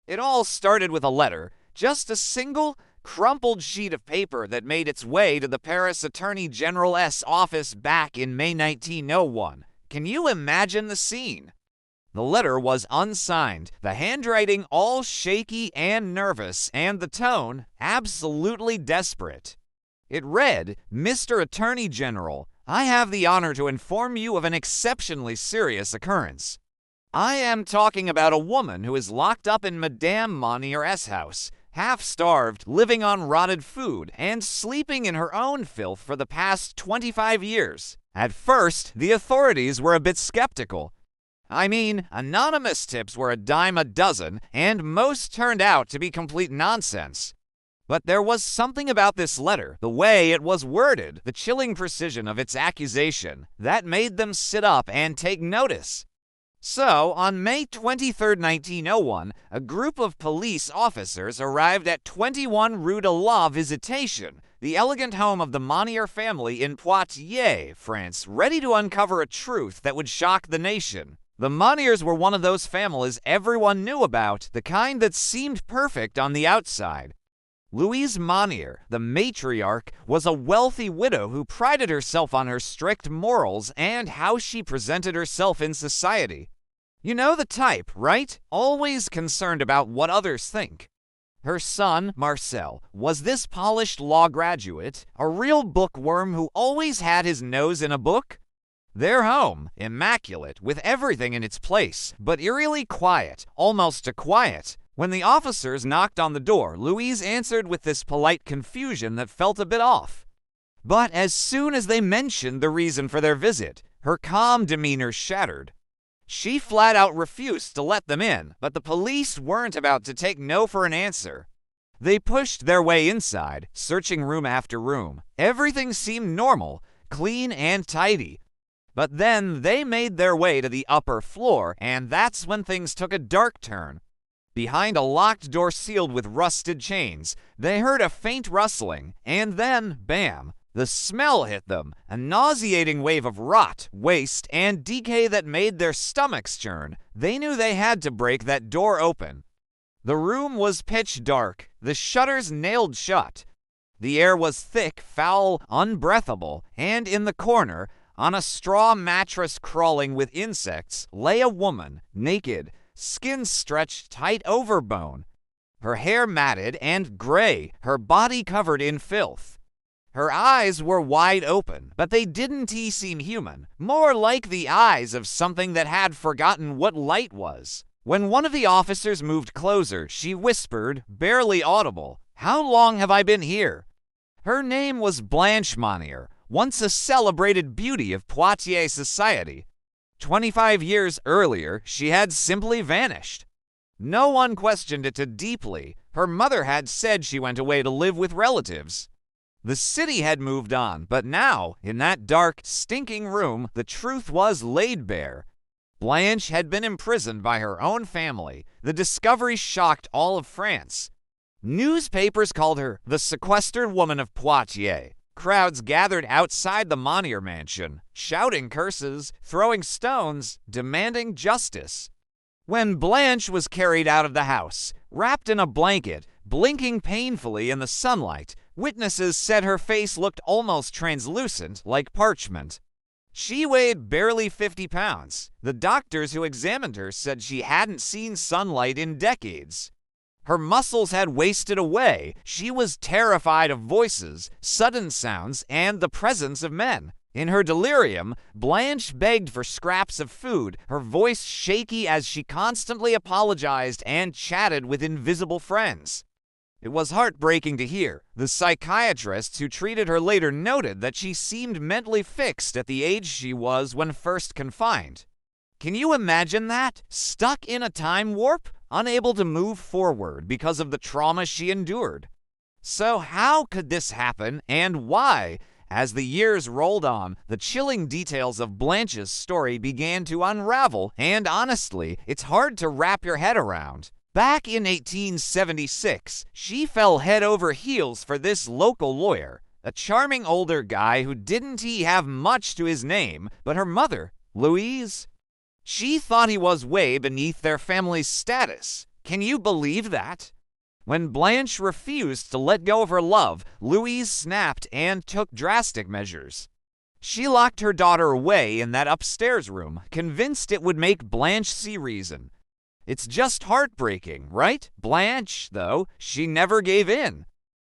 It all started with a letter, just a single, crumpled sheet of paper that made its way to the Paris Attorney General's office back in May 1901. Can you imagine the scene? The letter was unsigned, the handwriting all shaky and nervous, and the tone absolutely desperate. It read, "Mr. Attorney General, I have the honor to inform you of an exceptionally serious occurrence. I am talking about a woman who is locked up in Madame Monnier's house, half-starved, living on rotted food, and sleeping in her own filth for the past 25 years. At first, the authorities were a bit skeptical. I mean, anonymous tips were a dime a dozen, and most turned out to be complete nonsense. But there was something about this letter, the way it was worded, the chilling precision of its accusation, that made them sit up and take notice. So, on May 23, 1901, a group of police officers arrived at 21 Rue de la Visitation, the elegant home of the Monnier family in Poitiers, France, ready to uncover a truth that would shock the nation. The Monniers were one of those families everyone knew about, the kind that seemed perfect on the outside. Louise Monnier, the matriarch, was a wealthy widow who prided herself on her strict morals and how she presented herself in society. You know the type, right? Always concerned about what others think. Her son, Marcel, was this polished law graduate, a real bookworm who always had his nose in a book. Their home, immaculate, with everything in its place, but eerily quiet, almost too quiet. When the officers knocked on the door, Louise answered with this polite confusion that felt a bit off. But as soon as they mentioned the reason for their visit, her calm demeanor shattered. She flat out refused to let them in, but the police weren't about to take no for an answer. They pushed their way inside, searching room after room. Everything seemed normal, clean and tidy. But then they made their way to the upper floor, and that's when things took a dark turn. Behind a locked door sealed with rusted chains, they heard a faint rustling, and then, bam, the smell hit them, a nauseating wave of rot, waste, and decay that made their stomachs churn. They knew they had to break that door open. The room was pitch dark, the shutters nailed shut. The air was thick, foul, unbreathable, and in the corner, on a straw mattress crawling with insects, lay a woman, naked, skin stretched tight over bone, her hair matted and gray, her body covered in filth. Her eyes were wide open, but they didn't seem human, more like the eyes of something that had forgotten what light was. When one of the officers moved closer, she whispered, barely audible, "How long have I been here?" Her name was Blanche Monnier, once a celebrated beauty of Poitiers society. 25 years earlier, she had simply vanished. No one questioned it too deeply. Her mother had said she went away to live with relatives. The city had moved on, but now, in that dark, stinking room, the truth was laid bare. Blanche had been imprisoned by her own family. The discovery shocked all of France. Newspapers called her the sequestered woman of Poitiers. Crowds gathered outside the Monnier mansion, shouting curses, throwing stones, demanding justice. When Blanche was carried out of the house, wrapped in a blanket, blinking painfully in the sunlight, witnesses said her face looked almost translucent, like parchment. She weighed barely 50 pounds. The doctors who examined her said she hadn't seen sunlight in decades. Her muscles had wasted away. She was terrified of voices, sudden sounds, and the presence of men. In her delirium, Blanche begged for scraps of food, her voice shaky as she constantly apologized and chatted with invisible friends. It was heartbreaking to hear. The psychiatrists who treated her later noted that she seemed mentally fixed at the age she was when first confined. Can you imagine that? Stuck in a time warp? Unable to move forward because of the trauma she endured. So how could this happen, and why? As the years rolled on, the chilling details of Blanche's story began to unravel, and honestly, it's hard to wrap your head around. Back in 1876, she fell head over heels for this local lawyer, a charming older guy who didn't have much to his name, but her mother, Louise, she thought he was way beneath their family's status. Can you believe that? When Blanche refused to let go of her love, Louise snapped and took drastic measures. She locked her daughter away in that upstairs room, convinced it would make Blanche see reason. It's just heartbreaking, right? Blanche, though, she never gave in.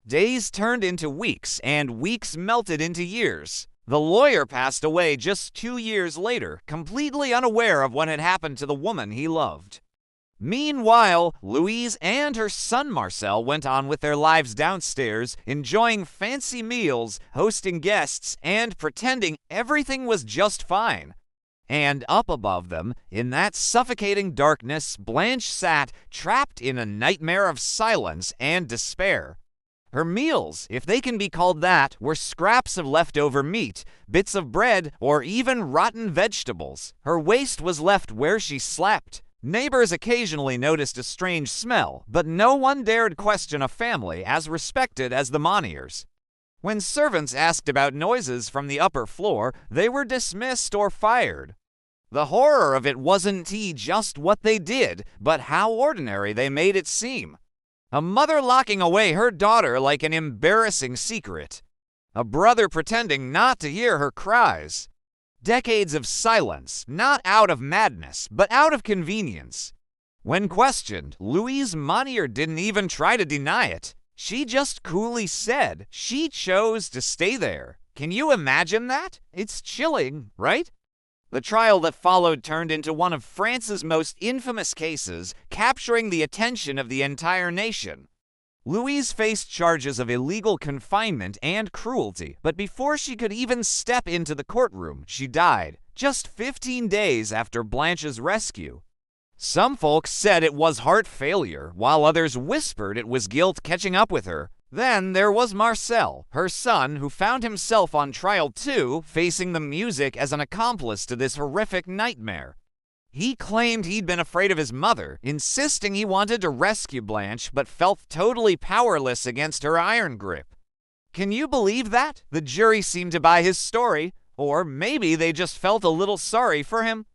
Days turned into weeks, and weeks melted into years. The lawyer passed away just 2 years later, completely unaware of what had happened to the woman he loved. Meanwhile, Louise and her son Marcel went on with their lives downstairs, enjoying fancy meals, hosting guests, and pretending everything was just fine. And up above them, in that suffocating darkness, Blanche sat, trapped in a nightmare of silence and despair. Her meals, if they can be called that, were scraps of leftover meat, bits of bread, or even rotten vegetables. Her waste was left where she slept. Neighbors occasionally noticed a strange smell, but no one dared question a family as respected as the Monniers. When servants asked about noises from the upper floor, they were dismissed or fired. The horror of it wasn't just what they did, but how ordinary they made it seem. A mother locking away her daughter like an embarrassing secret. A brother pretending not to hear her cries. Decades of silence, not out of madness, but out of convenience. When questioned, Louise Monnier didn't even try to deny it. She just coolly said she chose to stay there. Can you imagine that? It's chilling, right? The trial that followed turned into one of France's most infamous cases, capturing the attention of the entire nation. Louise faced charges of illegal confinement and cruelty, but before she could even step into the courtroom, she died, just 15 days after Blanche's rescue. Some folks said it was heart failure, while others whispered it was guilt catching up with her. Then there was Marcel, her son, who found himself on trial too, facing the music as an accomplice to this horrific nightmare. He claimed he'd been afraid of his mother, insisting he wanted to rescue Blanche but felt totally powerless against her iron grip. Can you believe that? The jury seemed to buy his story, or maybe they just felt a little sorry for him.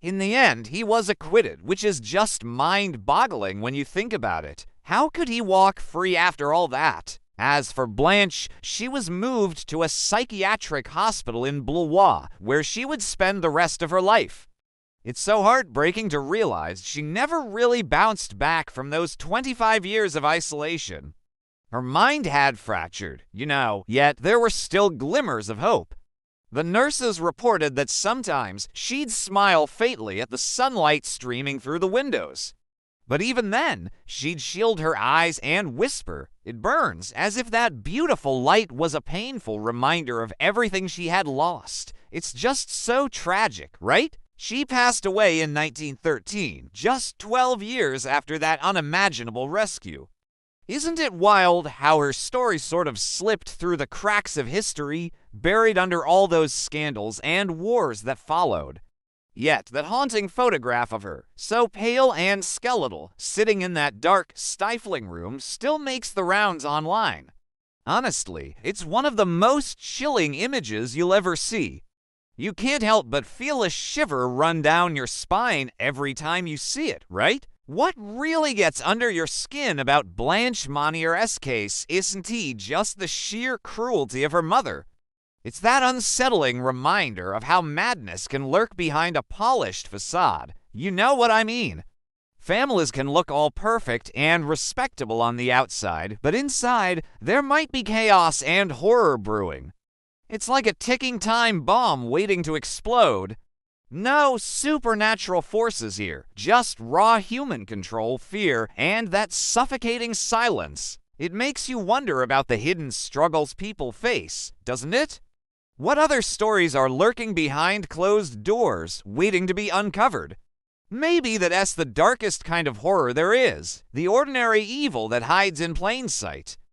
In the end, he was acquitted, which is just mind-boggling when you think about it. How could he walk free after all that? As for Blanche, she was moved to a psychiatric hospital in Blois, where she would spend the rest of her life. It's so heartbreaking to realize she never really bounced back from those 25 years of isolation. Her mind had fractured, yet there were still glimmers of hope. The nurses reported that sometimes she'd smile faintly at the sunlight streaming through the windows. But even then, she'd shield her eyes and whisper, "It burns," as if that beautiful light was a painful reminder of everything she had lost. It's just so tragic, right? She passed away in 1913, just 12 years after that unimaginable rescue. Isn't it wild how her story sort of slipped through the cracks of history, buried under all those scandals and wars that followed? Yet that haunting photograph of her, so pale and skeletal, sitting in that dark, stifling room, still makes the rounds online. Honestly, it's one of the most chilling images you'll ever see. You can't help but feel a shiver run down your spine every time you see it, right? What really gets under your skin about Blanche Monnier's case isn't just the sheer cruelty of her mother. It's that unsettling reminder of how madness can lurk behind a polished facade. You know what I mean. Families can look all perfect and respectable on the outside, but inside, there might be chaos and horror brewing. It's like a ticking time bomb waiting to explode. No supernatural forces here, just raw human control, fear, and that suffocating silence. It makes you wonder about the hidden struggles people face, doesn't it? What other stories are lurking behind closed doors, waiting to be uncovered? Maybe that's the darkest kind of horror there is, the ordinary evil that hides in plain sight.